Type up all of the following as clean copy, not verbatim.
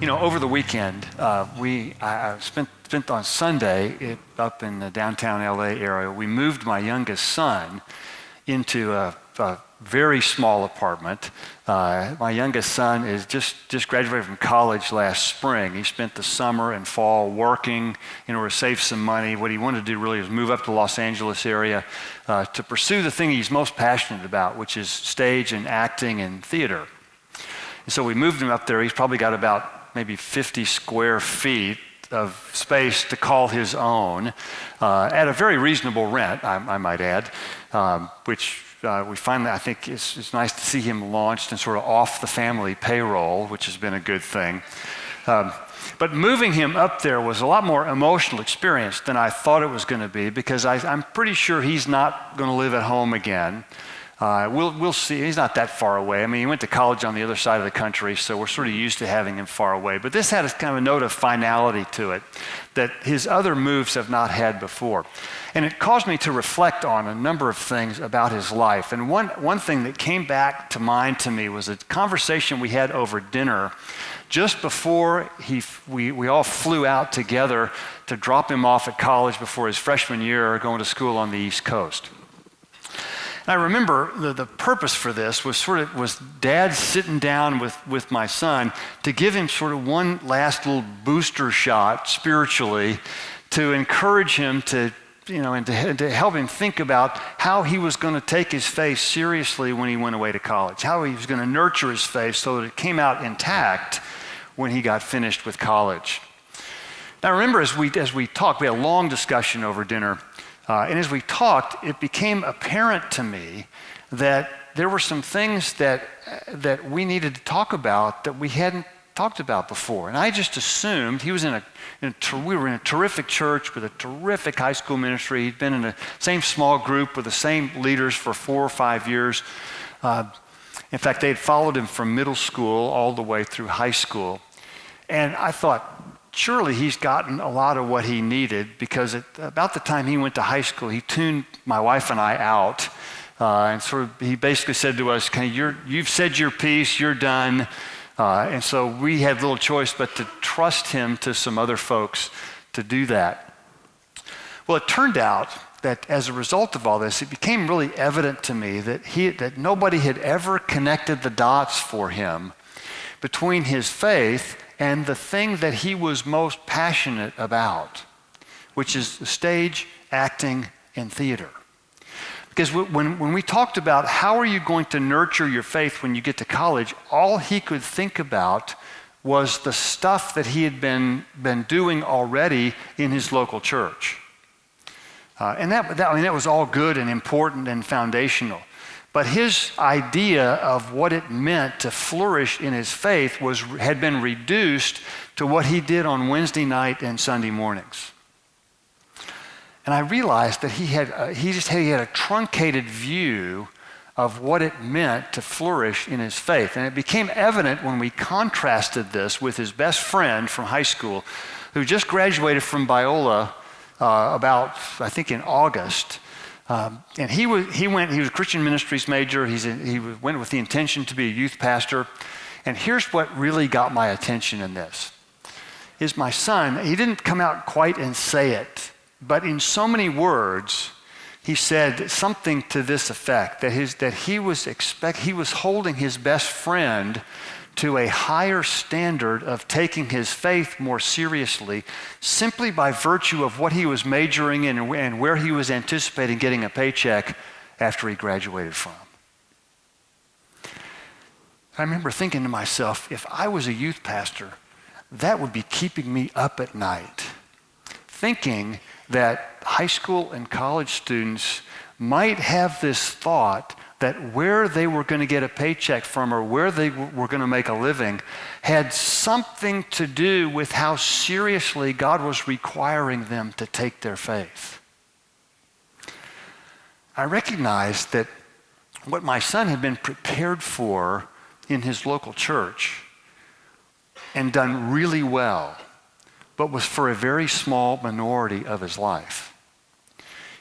Over the weekend, I spent on Sunday up in the downtown LA area. We moved my youngest son into a very small apartment. My youngest son is just graduated from college last spring. He spent the summer and fall working in order to save some money. What he wanted to do really was move up to the Los Angeles area to pursue the thing he's most passionate about, which is stage and acting and theater. And so we moved him up there. He's probably got about maybe 50 square feet of space to call his own at a very reasonable rent, I might add, which we finally, I think it's nice to see him launched and sort of off the family payroll, which has been a good thing. But moving him up there was a lot more emotional experience than I thought it was going to be, because I'm pretty sure he's not going to live at home again. We'll see. He's not that far away. I mean, he went to college on the other side of the country, so we're sort of used to having him far away. But this had a kind of a note of finality to it that his other moves have not had before. And it caused me to reflect on a number of things about his life. And one thing that came back to mind to me was a conversation we had over dinner just before we all flew out together to drop him off at college before his freshman year going to school on the East Coast. I remember the purpose for this was Dad sitting down with my son to give him sort of one last little booster shot spiritually to encourage him to, and to help him think about how he was going to take his faith seriously when he went away to college, how he was going to nurture his faith so that it came out intact when he got finished with college. Now, I remember as we talked, we had a long discussion over dinner. And as we talked, it became apparent to me that there were some things that we needed to talk about that we hadn't talked about before. And I just assumed he was we were in a terrific church with a terrific high school ministry. He'd been in the same small group with the same leaders for 4 or 5 years. In fact, they had followed him from middle school all the way through high school. And I thought, surely he's gotten a lot of what he needed, because about the time he went to high school, he tuned my wife and I out, and he basically said to us, you've said your piece, you're done. And so we had little choice but to trust him to some other folks to do that. Well, it turned out that as a result of all this, it became really evident to me that nobody had ever connected the dots for him between his faith and the thing that he was most passionate about, which is the stage, acting, and theater. Because when we talked about how are you going to nurture your faith when you get to college, all he could think about was the stuff that he had been doing already in his local church. And that was all good and important and foundational. But his idea of what it meant to flourish in his faith had been reduced to what he did on Wednesday night and Sunday mornings. And I realized that he had a truncated view of what it meant to flourish in his faith. And it became evident when we contrasted this with his best friend from high school, who just graduated from Biola about, I think, in August. And he was a Christian ministries major. He went with the intention to be a youth pastor. And here's what really got my attention in this, is my son, he didn't come out quite and say it, but in so many words, he said something to this effect, that he was holding his best friend to a higher standard of taking his faith more seriously simply by virtue of what he was majoring in and where he was anticipating getting a paycheck after he graduated from. I remember thinking to myself, if I was a youth pastor, that would be keeping me up at night, thinking that high school and college students might have this thought that where they were going to get a paycheck from or where they were going to make a living had something to do with how seriously God was requiring them to take their faith. I recognized that what my son had been prepared for in his local church and done really well, but was for a very small minority of his life.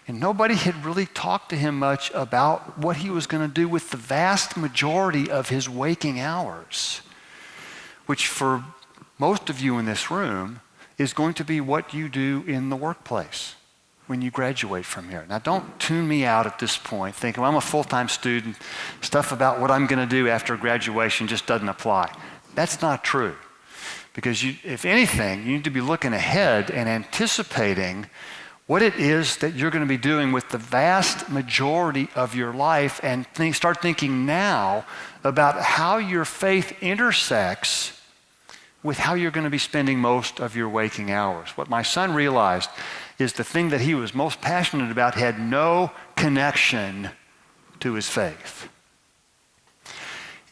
And nobody had really talked to him much about what he was going to do with the vast majority of his waking hours, which for most of you in this room, is going to be what you do in the workplace when you graduate from here. Now, don't tune me out at this point thinking, well, I'm a full-time student. Stuff about what I'm going to do after graduation just doesn't apply. That's not true. Because if anything, you need to be looking ahead and anticipating what it is that you're going to be doing with the vast majority of your life, and start thinking now about how your faith intersects with how you're going to be spending most of your waking hours. What my son realized is the thing that he was most passionate about had no connection to his faith.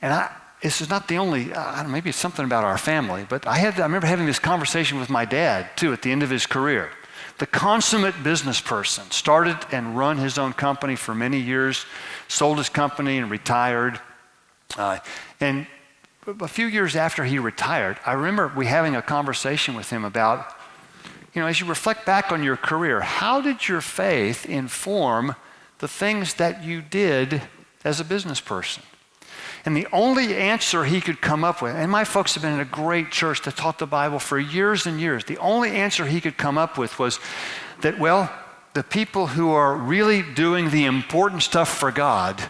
And this is not the only, maybe it's something about our family, but I remember having this conversation with my dad, too, at the end of his career. The consummate business person, started and run his own company for many years, sold his company and retired. And a few years after he retired, I remember we having a conversation with him about, as you reflect back on your career, how did your faith inform the things that you did as a business person? And the only answer he could come up with, and my folks have been in a great church that taught the Bible for years and years, the only answer he could come up with was that, the people who are really doing the important stuff for God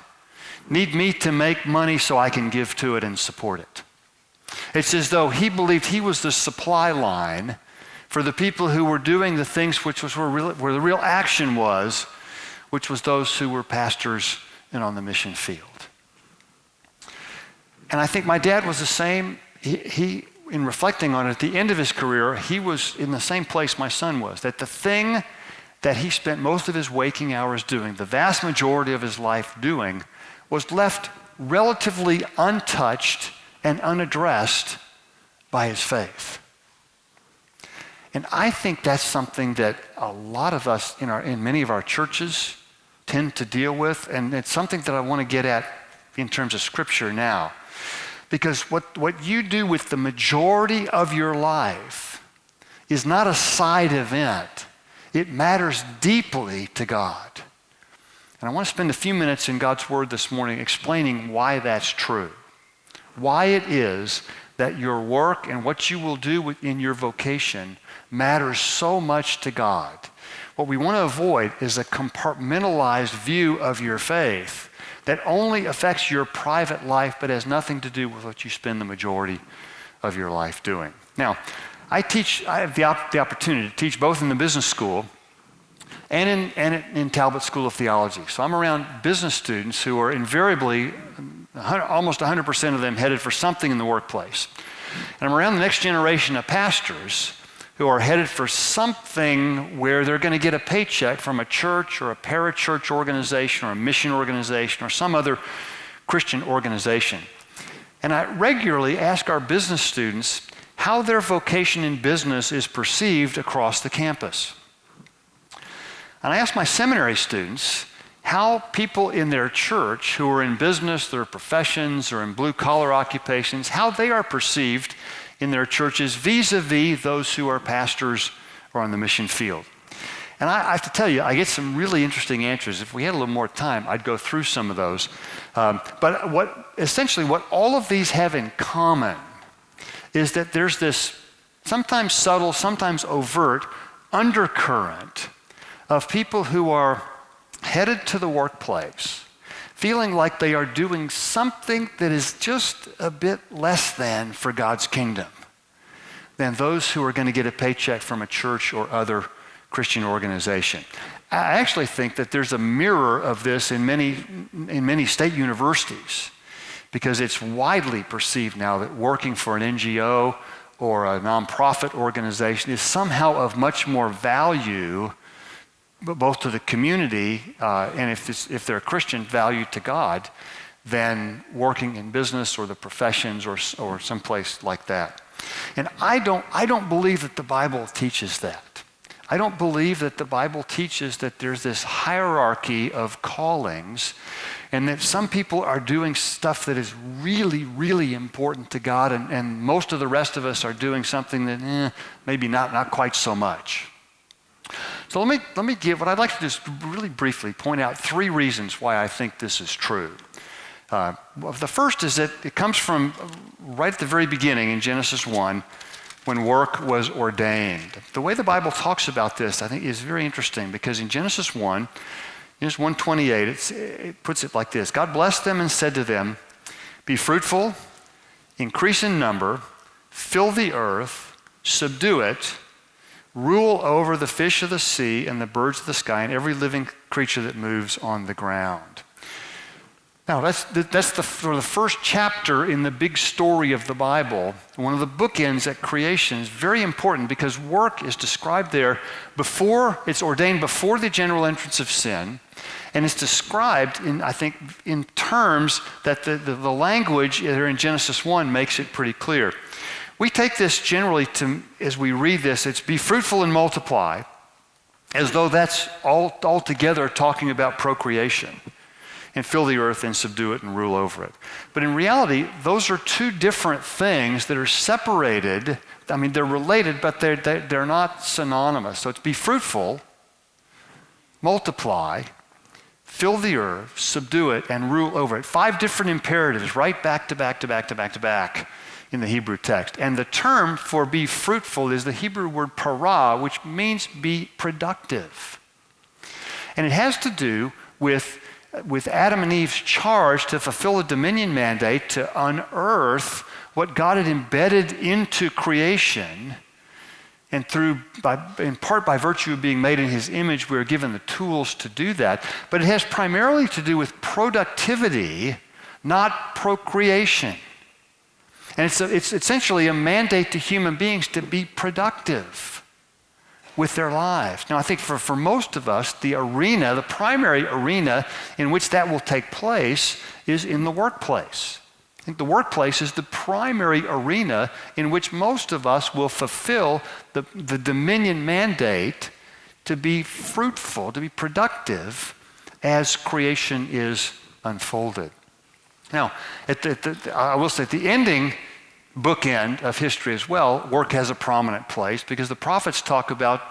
need me to make money so I can give to it and support it. It's as though he believed he was the supply line for the people who were doing the things where the real action was, which was those who were pastors and on the mission field. And I think my dad was the same. He, in reflecting on it, at the end of his career, he was in the same place my son was, that the thing that he spent most of his waking hours doing, the vast majority of his life doing, was left relatively untouched and unaddressed by his faith. And I think that's something that a lot of us in many of our churches tend to deal with, and it's something that I want to get at in terms of Scripture now. Because what you do with the majority of your life is not a side event. It matters deeply to God. And I want to spend a few minutes in God's Word this morning explaining why that's true. Why it is that your work and what you will do in your vocation matters so much to God. What we want to avoid is a compartmentalized view of your faith that only affects your private life but has nothing to do with what you spend the majority of your life doing. Now, I have the opportunity to teach both in the business school and in Talbot School of Theology. So I'm around business students who are invariably, almost 100% of them, headed for something in the workplace. And I'm around the next generation of pastors who are headed for something where they're going to get a paycheck from a church or a parachurch organization or a mission organization or some other Christian organization. And I regularly ask our business students how their vocation in business is perceived across the campus. And I ask my seminary students how people in their church who are in business, their professions, or in blue-collar occupations, how they are perceived in their churches vis-a-vis those who are pastors or on the mission field. And I have to tell you, I get some really interesting answers. If we had a little more time, I'd go through some of those. But what all of these have in common is that there's this sometimes subtle, sometimes overt undercurrent of people who are headed to the workplace, feeling like they are doing something that is just a bit less than for God's kingdom than those who are going to get a paycheck from a church or other Christian organization. I actually think that there's a mirror of this in many state universities, because it's widely perceived now that working for an NGO or a nonprofit organization is somehow of much more value, both to the community and if they're a Christian, value to God, than working in business or the professions or someplace like that. And I don't believe that the Bible teaches that. I don't believe that the Bible teaches that there's this hierarchy of callings and that some people are doing stuff that is really, really important to God, and most of the rest of us are doing something that maybe not quite so much. So let me give, what I'd like to just really briefly point out 3 reasons why I think this is true. The first is that it comes from right at the very beginning in Genesis 1, when work was ordained. The way the Bible talks about this, I think, is very interesting because in Genesis 1, Genesis 1:28, it puts it like this. God blessed them and said to them, "Be fruitful, increase in number, fill the earth, subdue it, rule over the fish of the sea and the birds of the sky and every living creature that moves on the ground." Now, that's the first chapter in the big story of the Bible. One of the bookends at creation is very important because work is described there before, it's ordained before the general entrance of sin, and it's described in terms that the language there in Genesis 1 makes it pretty clear. We take this generally as we read this, it's be fruitful and multiply, as though that's altogether talking about procreation. And fill the earth and subdue it and rule over it. But in reality, those are two different things that are separated. I mean, they're related, but they're not synonymous. So it's be fruitful, multiply, fill the earth, subdue it, and rule over it. 5 different imperatives, right back to back to back to back to back in the Hebrew text. And the term for be fruitful is the Hebrew word para, which means be productive. And it has to do with Adam and Eve's charge to fulfill a dominion mandate to unearth what God had embedded into creation, and in part by virtue of being made in his image, we are given the tools to do that. But it has primarily to do with productivity, not procreation. And it's essentially a mandate to human beings to be productive with their lives. Now, I think for most of us, the primary arena in which that will take place is in the workplace. I think the workplace is the primary arena in which most of us will fulfill the dominion mandate to be fruitful, to be productive as creation is unfolded. Now, I will say at the ending bookend of history as well, work has a prominent place because the prophets talk about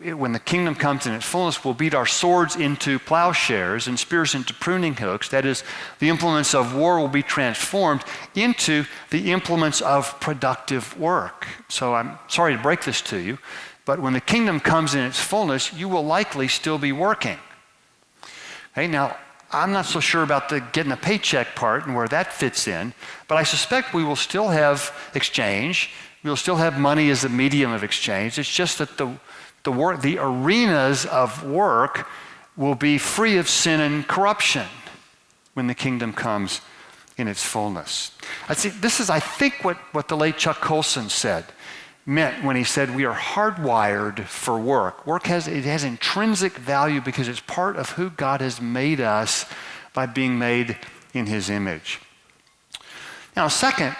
when the kingdom comes in its fullness, we'll beat our swords into plowshares and spears into pruning hooks. That is, the implements of war will be transformed into the implements of productive work. So I'm sorry to break this to you, but when the kingdom comes in its fullness, you will likely still be working. Okay, now, I'm not so sure about the getting a paycheck part and where that fits in, but I suspect we will still have exchange. We will still have money as a medium of exchange. It's just that the arenas of work will be free of sin and corruption when the kingdom comes in its fullness. This is, I think, what the late Chuck Colson meant when he said we are hardwired for work. Work has intrinsic value because it's part of who God has made us by being made in his image. Now, a second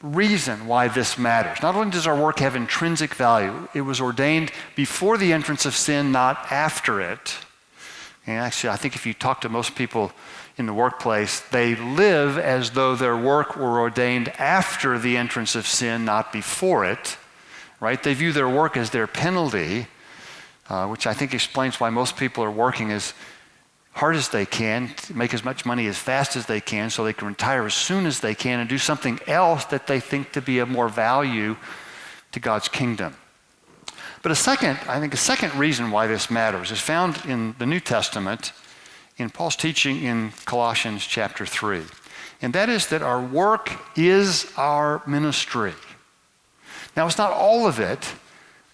reason why this matters. Not only does our work have intrinsic value, it was ordained before the entrance of sin, not after it. And actually, I think if you talk to most people in the workplace, they live as though their work were ordained after the entrance of sin, not before it. Right? They view their work as their penalty, which I think explains why most people are working as hard as they can to make as much money as fast as they can so they can retire as soon as they can and do something else that they think to be of more value to God's kingdom. But a second reason why this matters is found in the New Testament in Paul's teaching in Colossians chapter 3. And that is that our work is our ministry. Now, it's not all of it,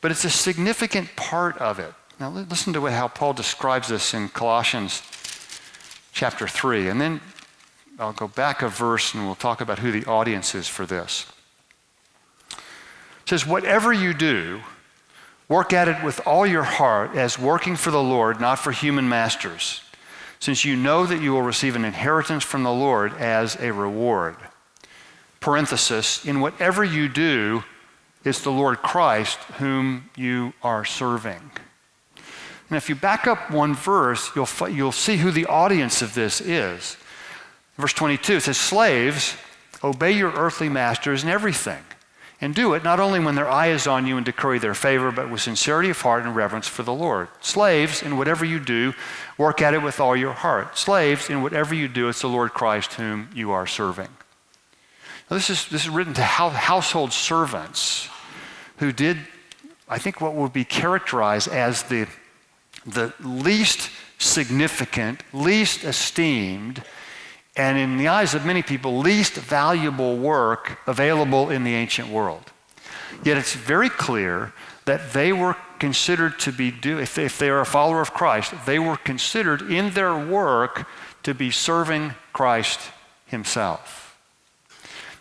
but it's a significant part of it. Now, listen to how Paul describes this in Colossians chapter 3. And then I'll go back a verse and we'll talk about who the audience is for this. It says, "Whatever you do, work at it with all your heart as working for the Lord, not for human masters, since you know that you will receive an inheritance from the Lord as a reward." Parenthesis, "In whatever you do, it's the Lord Christ whom you are serving." And if you back up one verse, you'll see who the audience of this is. Verse 22, it says, "Slaves, obey your earthly masters in everything, and do it not only when their eye is on you and to curry their favor, but with sincerity of heart and reverence for the Lord. Slaves, in whatever you do, work at it with all your heart. Slaves, in whatever you do, it's the Lord Christ whom you are serving." Now, this is written to household servants who did, I think, what would be characterized as the least significant, least esteemed, and in the eyes of many people, least valuable work available in the ancient world. Yet it's very clear that they were considered to be, if they are a follower of Christ, they were considered in their work to be serving Christ himself.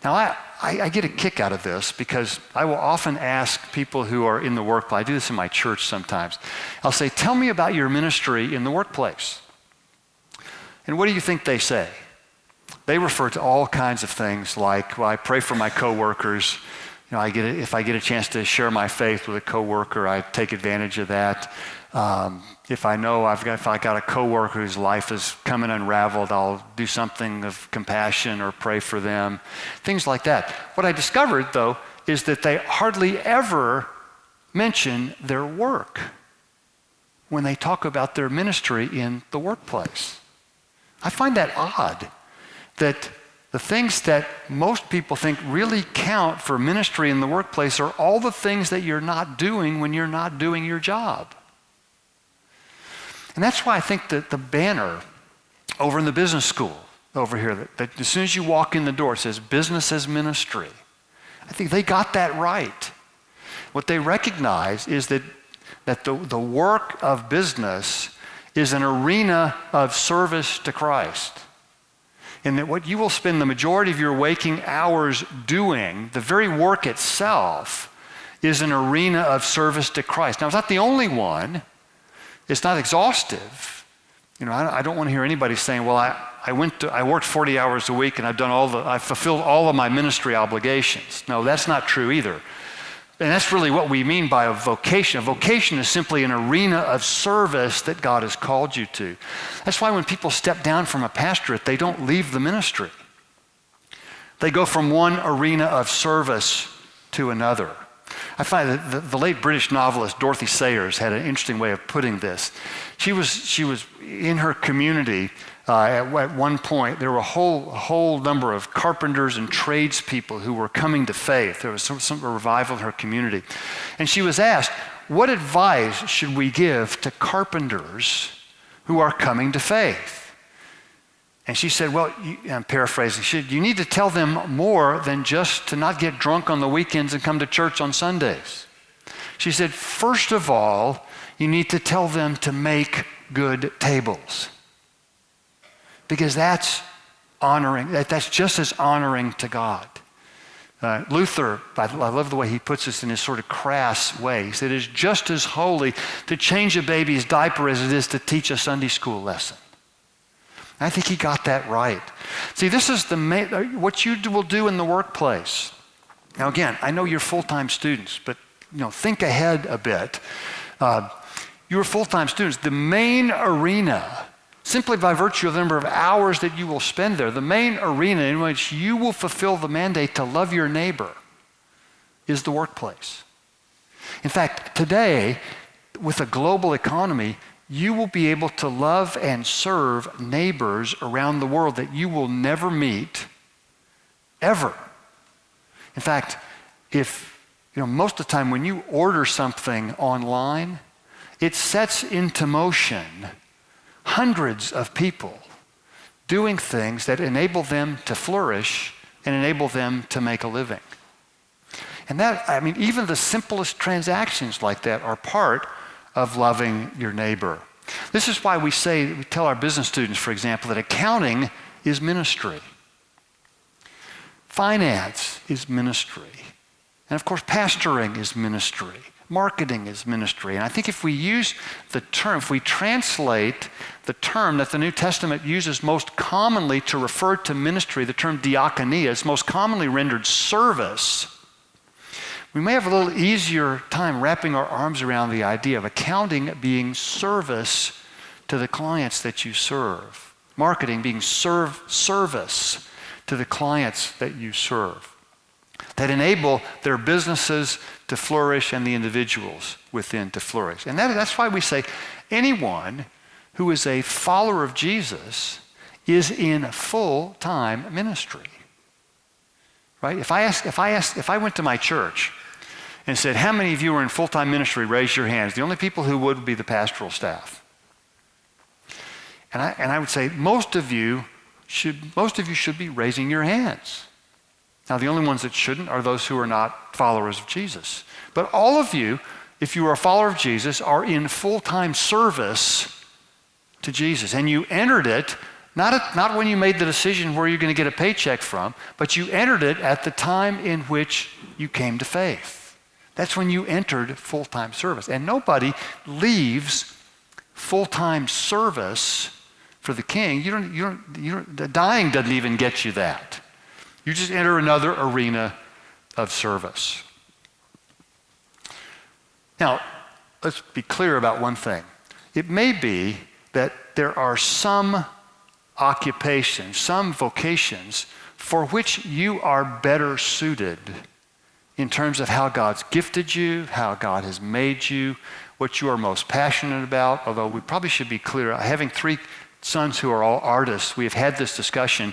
Now, I get a kick out of this because I will often ask people who are in the workplace, I do this in my church sometimes, I'll say, tell me about your ministry in the workplace. And what do you think they say? They refer to all kinds of things like, well, I pray for my coworkers. You know, if I get a chance to share my faith with a coworker, I take advantage of that. If I know if I got a coworker whose life is coming unraveled, I'll do something of compassion or pray for them. Things like that. What I discovered, though, is that they hardly ever mention their work when they talk about their ministry in the workplace. I find that odd, that the things that most people think really count for ministry in the workplace are all the things that you're not doing when you're not doing your job. And that's why I think that the banner over in the business school over here, that as soon as you walk in the door, it says business as ministry. I think they got that right. What they recognize is that the work of business is an arena of service to Christ. And that what you will spend the majority of your waking hours doing, the very work itself, is an arena of service to Christ. Now, it's not the only one. It's not exhaustive. You know, I don't want to hear anybody saying, well, I worked 40 hours a week and I fulfilled all of my ministry obligations. No, that's not true either. And that's really what we mean by a vocation. A vocation is simply an arena of service that God has called you to. That's why when people step down from a pastorate, they don't leave the ministry. They go from one arena of service to another. I find that the late British novelist Dorothy Sayers had an interesting way of putting this. She was in her community at one point. There were a whole number of carpenters and tradespeople who were coming to faith. There was some revival in her community. And she was asked, what advice should we give to carpenters who are coming to faith? And she said, well, I'm paraphrasing, you need to tell them more than just to not get drunk on the weekends and come to church on Sundays. She said, first of all, you need to tell them to make good tables. Because that's honoring, that's just as honoring to God. Luther, I love the way he puts this in his sort of crass way. He said, it is just as holy to change a baby's diaper as it is to teach a Sunday school lesson. I think he got that right. See, this is what you will do in the workplace. Now, again, I know you're full-time students, but think ahead a bit. You're full-time students. The main arena, simply by virtue of the number of hours that you will spend there, the main arena in which you will fulfill the mandate to love your neighbor is the workplace. In fact, today, with a global economy, you will be able to love and serve neighbors around the world that you will never meet, ever. In fact, most of the time when you order something online, it sets into motion hundreds of people doing things that enable them to flourish and enable them to make a living. And even the simplest transactions like that are part of loving your neighbor. This is why we tell our business students, for example, that accounting is ministry. Finance is ministry. And of course, pastoring is ministry. Marketing is ministry. And I think if we translate the term that the New Testament uses most commonly to refer to ministry, the term diakonia, is most commonly rendered service, we may have a little easier time wrapping our arms around the idea of accounting being service to the clients that you serve. Marketing being service to the clients that you serve, that enable their businesses to flourish and the individuals within to flourish. And that's why we say anyone who is a follower of Jesus is in full-time ministry. right? If I went to my church and said, how many of you are in full-time ministry? Raise your hands. The only people who would be the pastoral staff. And I would say, most of you should be raising your hands. Now, the only ones that shouldn't are those who are not followers of Jesus. But all of you, if you are a follower of Jesus, are in full-time service to Jesus. And you entered it, not when you made the decision where you're going to get a paycheck from, but you entered it at the time in which you came to faith. That's when you entered full-time service. And nobody leaves full-time service for the King. The dying doesn't even get you that. You just enter another arena of service. Now, let's be clear about one thing. It may be that there are some occupations, some vocations for which you are better suited in terms of how God's gifted you, how God has made you, what you are most passionate about, although we probably should be clear. Having 3 sons who are all artists, we have had this discussion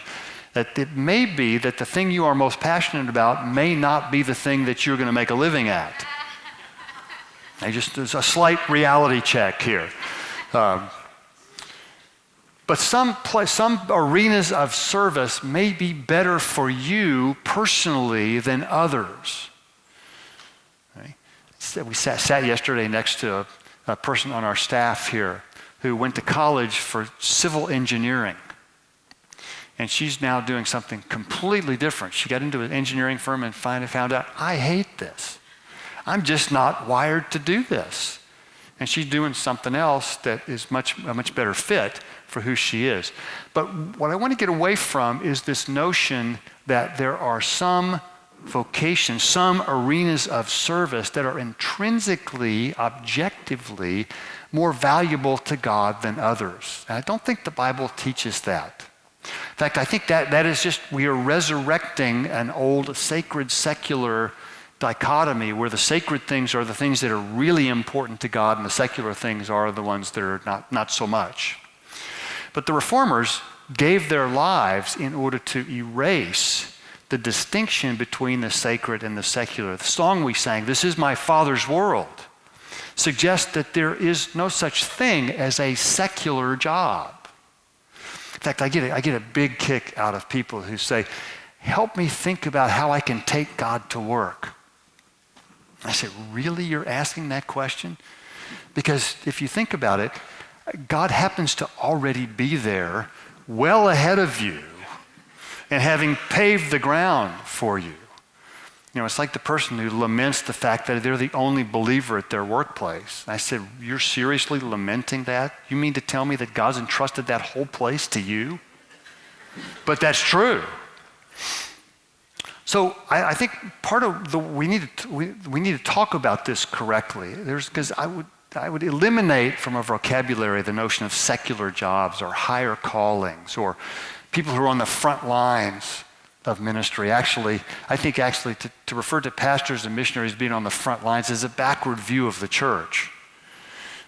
that it may be that the thing you are most passionate about may not be the thing that you're going to make a living at. There's a slight reality check here. But some arenas of service may be better for you personally than others. Right? We sat yesterday next to a person on our staff here who went to college for civil engineering. And she's now doing something completely different. She got into an engineering firm and finally found out, I hate this. I'm just not wired to do this. And she's doing something else that is a much better fit for who she is. But what I want to get away from is this notion that there are some vocations, some arenas of service that are intrinsically, objectively more valuable to God than others. And I don't think the Bible teaches that. In fact, I think that is just, we are resurrecting an old sacred secular dichotomy where the sacred things are the things that are really important to God and the secular things are the ones that are not so much. But the Reformers gave their lives in order to erase the distinction between the sacred and the secular. The song we sang, "This is my Father's world," suggests that there is no such thing as a secular job. In fact, I get a big kick out of people who say, help me think about how I can take God to work. I say, really, you're asking that question? Because if you think about it, God happens to already be there well ahead of you and having paved the ground for you. You know, it's like the person who laments the fact that they're the only believer at their workplace. And I said, you're seriously lamenting that? You mean to tell me that God's entrusted that whole place to you? But that's true. So I think part of we need to talk about this correctly. Because I would eliminate from our vocabulary the notion of secular jobs or higher callings or people who are on the front lines of ministry. I think to refer to pastors and missionaries being on the front lines is a backward view of the church.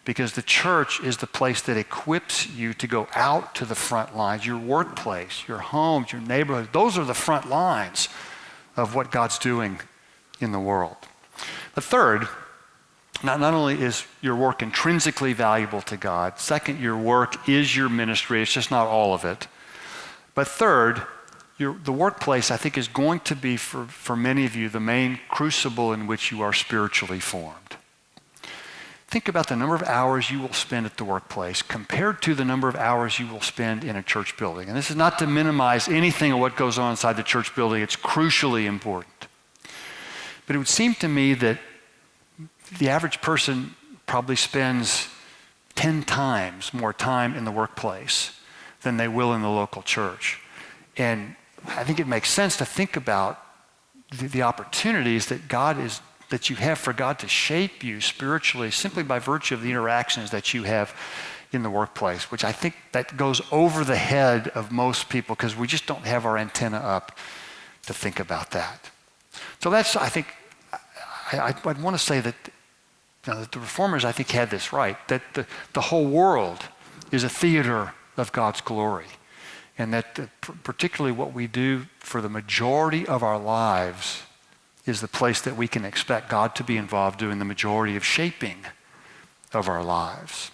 Because the church is the place that equips you to go out to the front lines. Your workplace, your homes, your neighborhood, those are the front lines of what God's doing in the world. But third, not only is your work intrinsically valuable to God, second, your work is your ministry. It's just not all of it. But third, the workplace, I think, is going to be, for many of you, the main crucible in which you are spiritually formed. Think about the number of hours you will spend at the workplace compared to the number of hours you will spend in a church building. And this is not to minimize anything of what goes on inside the church building. It's crucially important. But it would seem to me that the average person probably spends 10 times more time in the workplace than they will in the local church. And I think it makes sense to think about the opportunities that you have for God to shape you spiritually simply by virtue of the interactions that you have in the workplace, which I think that goes over the head of most people because we just don't have our antenna up to think about that. So that's, I think, I'd want to say that, that the Reformers, I think, had this right, that the whole world is a theater of God's glory. And that particularly what we do for the majority of our lives is the place that we can expect God to be involved doing the majority of shaping of our lives.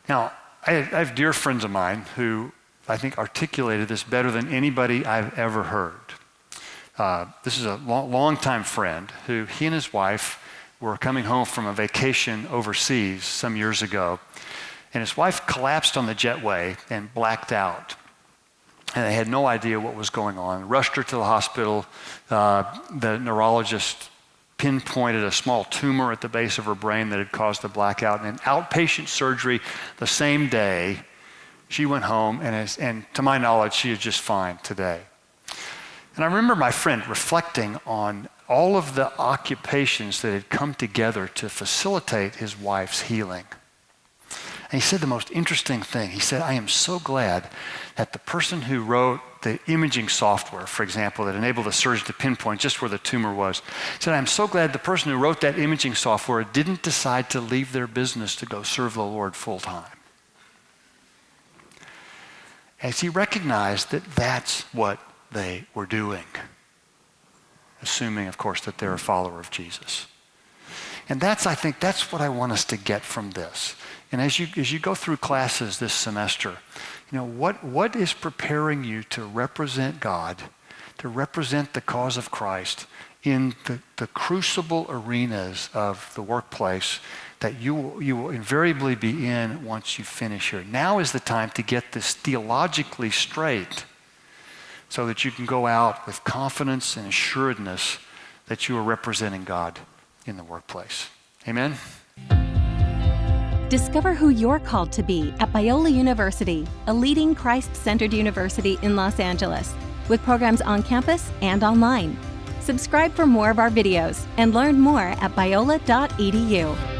Now, I have dear friends of mine who I think articulated this better than anybody I've ever heard. This is a longtime friend who he and his wife were coming home from a vacation overseas some years ago, and his wife collapsed on the jetway and blacked out. And they had no idea what was going on. Rushed her to the hospital. The neurologist pinpointed a small tumor at the base of her brain that had caused the blackout. And in outpatient surgery the same day, she went home, and to my knowledge, she is just fine today. And I remember my friend reflecting on all of the occupations that had come together to facilitate his wife's healing. And he said the most interesting thing. He said, I am so glad that the person who wrote the imaging software, for example, that enabled the surgeon to pinpoint just where the tumor was, said, I'm so glad the person who wrote that imaging software didn't decide to leave their business to go serve the Lord full time. As he recognized that that's what they were doing, assuming, of course, that they're a follower of Jesus. And I think that's what I want us to get from this. And as you go through classes this semester, what is preparing you to represent God, to represent the cause of Christ in the crucible arenas of the workplace that you will invariably be in once you finish here. Now is the time to get this theologically straight so that you can go out with confidence and assuredness that you are representing God in the workplace. Amen? Discover who you're called to be at Biola University, a leading Christ-centered university in Los Angeles, with programs on campus and online. Subscribe for more of our videos and learn more at biola.edu.